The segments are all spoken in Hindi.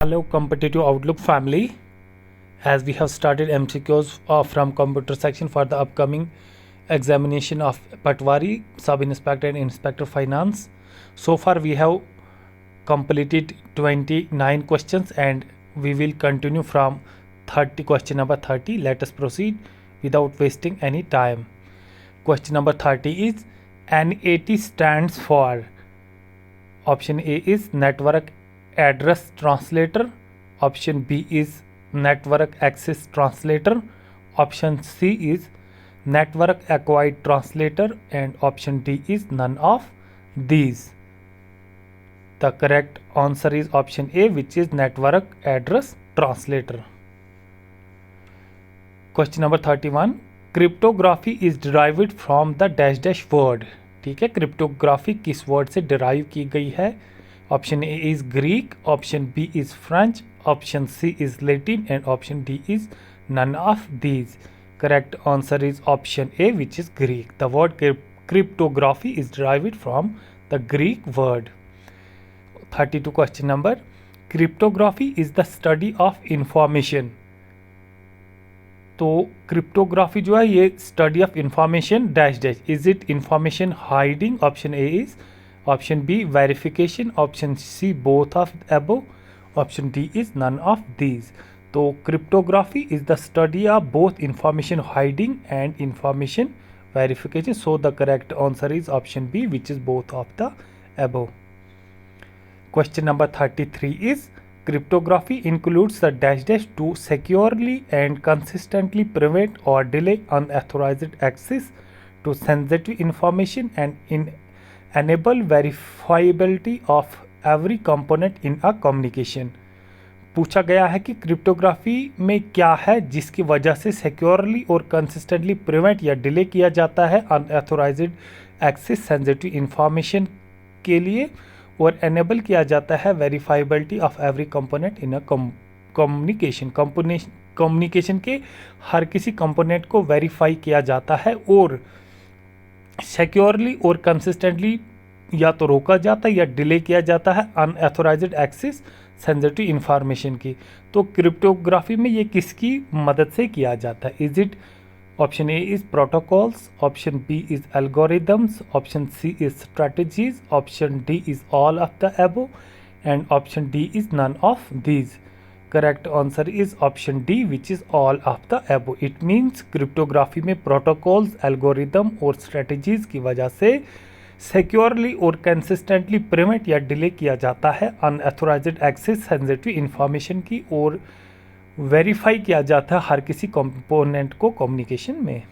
Hello, Competitive Outlook family. As we have started MCQs from computer section for the upcoming examination of Patwari, Sub Inspector and Inspector Finance. So far we have completed 29 questions and we will continue from question number 30. Let us proceed without wasting any time. Question number 30 is NAT stands for. Option A is Network Address Translator. Option B is Network Access Translator. Option C is Network Acquired Translator, and option D is none of these. The correct answer is option A, which is Network Address Translator. Question number 31. Cryptography is derived from the dash dash word. ठीक है, क्रिप्टोग्राफी किस वर्ड से डिराइव की गई है? Option A is Greek, option B is French, option C is Latin and option D is none of these. Correct answer is option A, which is Greek. The word cryptography is derived from the Greek word. 32 question number. Cryptography is the study of information. तो क्रिप्टोग्राफी जो है ये study of information dash dash. Is it information hiding? Option A is, option B verification, option C both of above, option D is none of these. तो cryptography is the study of both information hiding and information verification. So the correct answer is option B, which is both of the above. Question number 33 is cryptography includes the dash dash to securely and consistently prevent or delay unauthorized access to sensitive information and enable verifiability of every component in a communication. पूछा गया है कि क्रिप्टोग्राफी में क्या है जिसकी वजह से सिक्योरली और कंसिस्टेंटली प्रिवेंट या डिले किया जाता है अनऑथोराइज्ड एक्सेस सेंसिटिव इंफॉर्मेशन के लिए और एनेबल किया जाता है verifiability of every component in a communication के हर किसी कंपोनेंट को वेरीफाई किया जाता है और सिक्योरली और कंसिस्टेंटली या तो रोका जाता है या डिले किया जाता है अनऑथोराइज्ड एक्सेस सेंसिटिव इंफॉर्मेशन की. तो क्रिप्टोग्राफी में ये किसकी मदद से किया जाता है? Is it Option A is protocols, option B is algorithms, option C is strategies, option D is all of the above, and option D is none of these. Correct answer is option D, which is all of the above. It means cryptography में protocols, algorithm और strategies की वजह से securely और consistently prevent या delay किया जाता है unauthorized access sensitive information की और वेरीफाई किया जाता है हर किसी कंपोनेंट को कम्युनिकेशन में.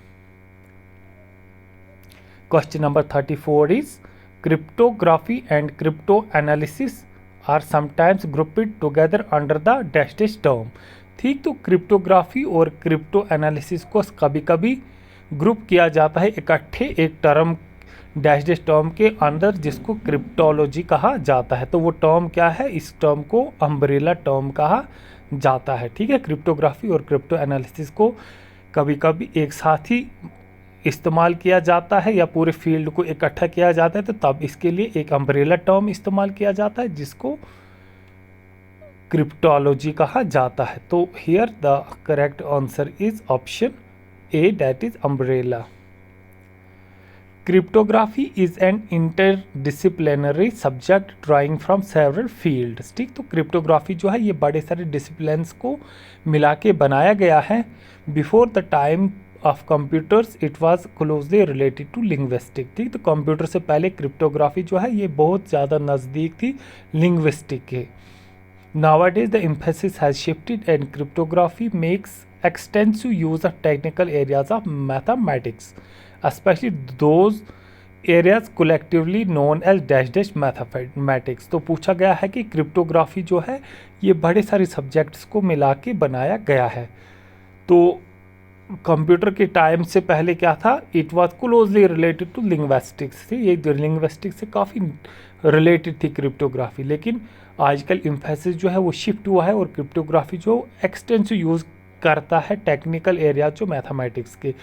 Question number 34 is cryptography and crypto analysis are sometimes grouped together under the dash dash term. ठीक, तो क्रिप्टोग्राफी और क्रिप्टो एनालिसिस को कभी कभी ग्रुप किया जाता है इकट्ठे एक टर्म डैश डैश टर्म के अंदर जिसको क्रिप्टोलॉजी कहा जाता है. तो वो टर्म क्या है? इस टर्म को अम्ब्रेला टर्म कहा जाता है. ठीक है, क्रिप्टोग्राफी और क्रिप्टो एनालिसिस को कभी कभी एक साथ ही इस्तेमाल किया जाता है या पूरे फील्ड को इकट्ठा किया जाता है, तो तब इसके लिए एक अम्ब्रेला टर्म इस्तेमाल किया जाता है जिसको क्रिप्टोलॉजी कहा जाता है. तो here the correct answer is option A, that is umbrella. Cryptography is an interdisciplinary subject drawing from several fields. ठीक, तो क्रिप्टोग्राफी जो है ये बड़े सारे डिसिप्लिन्स को मिला के बनाया गया है. Before the time of computers it was closely related to linguistic. ठीक, तो कंप्यूटर से पहले क्रिप्टोग्राफी जो है ये बहुत ज़्यादा नज़दीक थी लिंग्विस्टिक के. Nowadays the emphasis has shifted and cryptography makes extensive use of technical areas of mathematics, especially those areas collectively known as dash dash mathematics. तो पूछा गया है कि क्रिप्टोग्राफी जो है ये बड़े सारे सब्जेक्ट्स को मिला के बनाया गया है. तो कंप्यूटर के टाइम से पहले क्या था? It was closely related to linguistics थी, ये लिंग्विस्टिक्स से काफ़ी रिलेटेड थी क्रिप्टोग्राफी. लेकिन आजकल एम्फेसिस जो है वो शिफ्ट हुआ है और क्रिप्टोग्राफी जो एक्सटेंसिव यूज़ करता है टेक्निकल एरियाज जो मैथमेटिक्स के.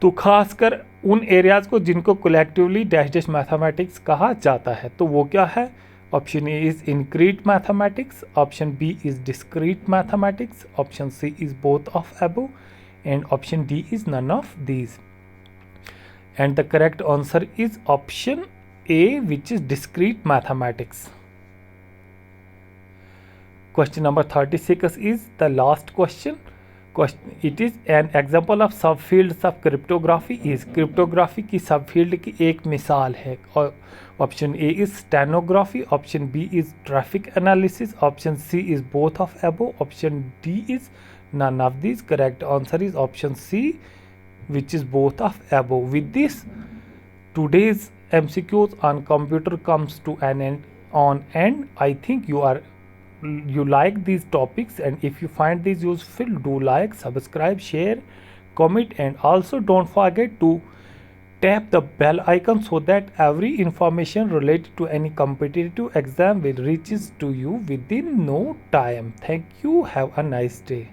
तो खासकर उन एरियाज़ को जिनको कलेक्टिवली डैश डैश मैथमेटिक्स कहा जाता है. तो वो क्या है? Option A is increased mathematics, option B is discrete mathematics, option C is both of above, and option D is none of these. And the correct answer is option A, which is discrete mathematics. Question number 36 is the last question. It is an example of subfields of cryptography is cryptography की subfield की एक मिसाल है. और option A is stenography, option B is traffic analysis, option C is both of above, option D is none of these. Correct answer is option C, which is both of above. With this, today's MCQs on computer comes to an end. I think you like these topics, and if you find these useful, do like, subscribe, share, comment, and also don't forget to tap the bell icon so that every information related to any competitive exam will reaches to you within no time. Thank you. Have a nice day.